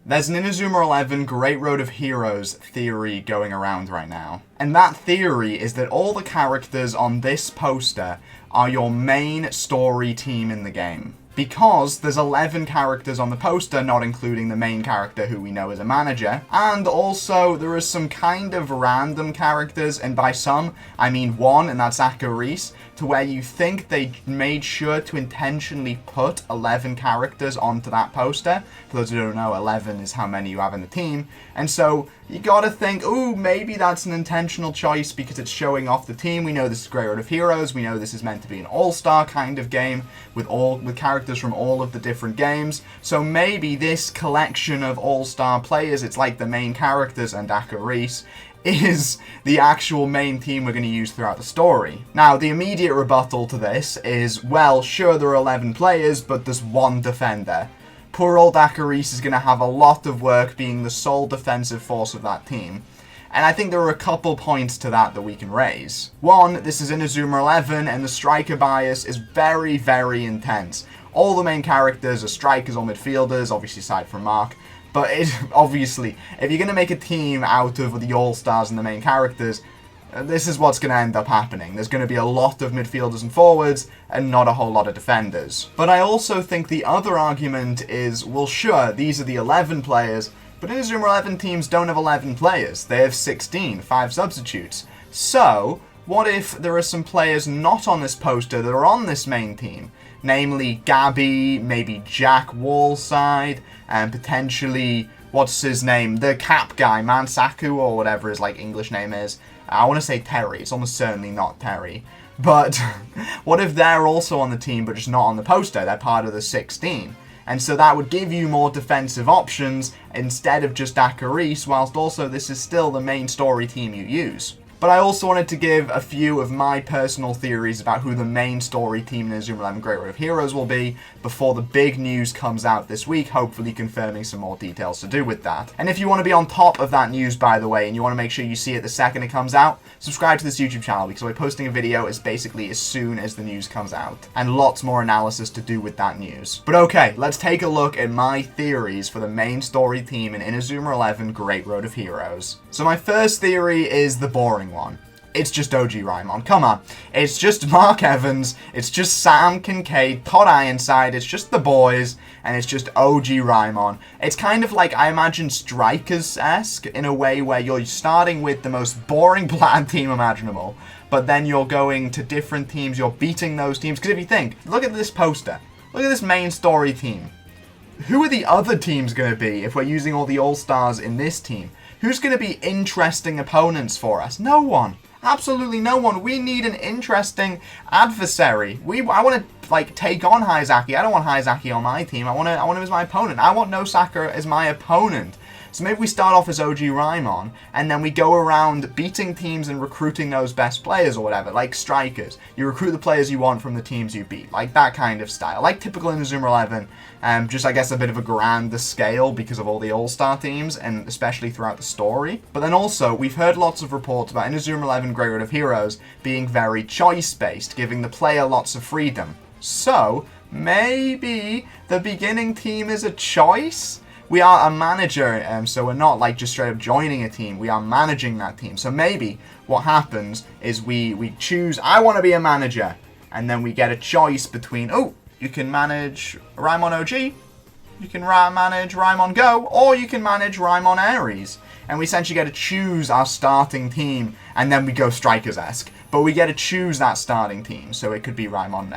There's an Inazuma 11 Great Road of Heroes theory going around right now. And that theory is that all the characters on this poster are your main story team in the game. Because there's 11 characters on the poster, not including the main character who we know is a manager. And also, there is some kind of random characters, and by some, I mean one, and that's Akaris, to where you think they made sure to intentionally put 11 characters onto that poster. For those who don't know, 11 is how many you have in the team. And so, you gotta think, ooh, maybe that's an intentional choice because it's showing off the team. We know this is Great Road of Heroes. We know this is meant to be an all-star kind of game with characters from all of the different games. So maybe this collection of all-star players, it's like the main characters and Akaris, is the actual main team we're going to use throughout the story. Now, the immediate rebuttal to this is, well, sure, there are 11 players, but there's one defender. Poor old Akaris is going to have a lot of work being the sole defensive force of that team. And I think there are a couple points to that we can raise. One, this is Inazuma 11, and the striker bias is very, very intense. All the main characters are strikers or midfielders, obviously aside from Mark. But obviously, if you're going to make a team out of the all-stars and the main characters, this is what's going to end up happening. There's going to be a lot of midfielders and forwards, and not a whole lot of defenders. But I also think the other argument is, well, sure, these are the 11 players, but Inazuma 11 teams don't have 11 players. They have 16, 5 substitutes. So, what if there are some players not on this poster that are on this main team? Namely, Gabby, maybe Jack Wallside, and potentially, what's his name? The Cap guy, Mansaku, or whatever his English name is. I want to say Terry. It's almost certainly not Terry. But what if they're also on the team but just not on the poster? They're part of the 16. And so that would give you more defensive options instead of just Akaris, whilst also this is still the main story team you use. But I also wanted to give a few of my personal theories about who the main story team in Inazuma 11 Great Road of Heroes will be before the big news comes out this week, hopefully confirming some more details to do with that. And if you want to be on top of that news, by the way, and you want to make sure you see it the second it comes out, subscribe to this YouTube channel because we're posting a video as basically as soon as the news comes out. And lots more analysis to do with that news. But okay, let's take a look at my theories for the main story team in Inazuma 11 Great Road of Heroes. So my first theory is the boring one. It's just OG Raimon. Come on. It's just Mark Evans. It's just Sam Kincaid, Todd Ironside. It's just the boys. And it's just OG Raimon. It's kind of like, I imagine, Strikers-esque in a way where you're starting with the most boring bland team imaginable. But then you're going to different teams. You're beating those teams. Because if you think, look at this poster. Look at this main story team. Who are the other teams going to be if we're using all the all-stars in this team? Who's going to be interesting opponents for us? No one. Absolutely no one. We need an interesting adversary. I want to take on Haizaki. I don't want Haizaki on my team. I want him as my opponent. I want Nosaka as my opponent. So maybe we start off as OG Raimon, and then we go around beating teams and recruiting those best players or whatever, like strikers. You recruit the players you want from the teams you beat, like that kind of style. Like typical Inazuma 11, just I guess a bit of a grander scale because of all the all-star teams, and especially throughout the story. But then also, we've heard lots of reports about Inazuma 11 Great Road of Heroes being very choice-based, giving the player lots of freedom. So, maybe the beginning team is a choice? We are a manager, so we're not just straight up joining a team. We are managing that team. So maybe what happens is we choose, I want to be a manager. And then we get a choice between, oh, you can manage Raimon OG, you can manage Raimon Go, or you can manage Raimon Ares. And we essentially get to choose our starting team, and then we go Strikers-esque. But we get to choose that starting team. So it could be Raimon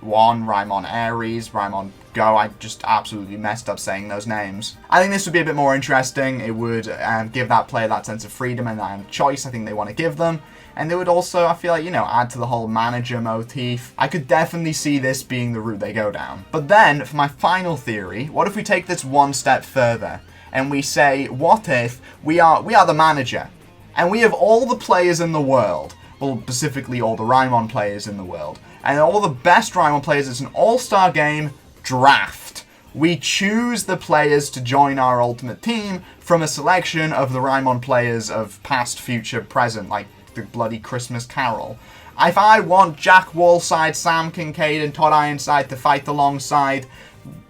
1, Raimon Ares, Raimon Go. I just absolutely messed up saying those names. I think this would be a bit more interesting. It would give that player that sense of freedom and that choice I think they want to give them. And it would also, I feel like, add to the whole manager motif. I could definitely see this being the route they go down. But then, for my final theory, what if we take this one step further? And we say, what if we are the manager? And we have all the players in the world. Well, specifically all the Raimon players in the world. And all the best Raimon players. It's an all-star game draft. We choose the players to join our ultimate team from a selection of the Raimon players of past, future, present, like the bloody Christmas Carol. If I want Jack Wallside, Sam Kincaid, and Todd Ironside to fight alongside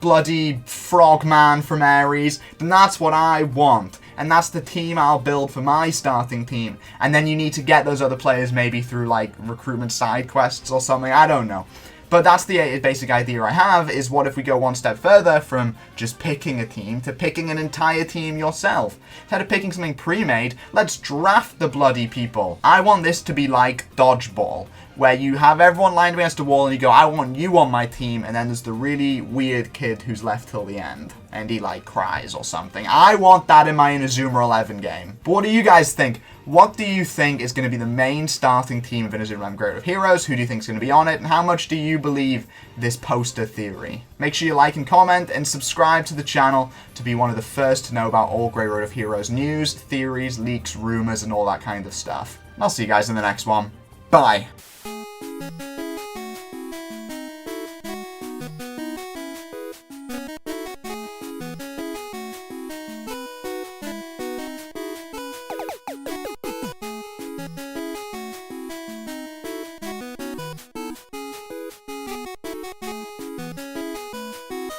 bloody frogman from Ares, then that's what I want. And that's the team I'll build for my starting team. And then you need to get those other players maybe through, like, recruitment side quests or something. I don't know. But that's the basic idea I have, is what if we go one step further from just picking a team to picking an entire team yourself? Instead of picking something pre-made, let's draft the bloody people. I want this to be like dodgeball, where you have everyone lined against a wall and you go, I want you on my team, and then there's the really weird kid who's left till the end. And he, like, cries or something. I want that in my Inazuma 11 game. But what do you guys think? What do you think is going to be the main starting team of Inazuma 11 Great Road of Heroes? Who do you think is going to be on it? And how much do you believe this poster theory? Make sure you like and comment and subscribe to the channel to be one of the first to know about all Great Road of Heroes news, theories, leaks, rumors, and all that kind of stuff. And I'll see you guys in the next one. Bye.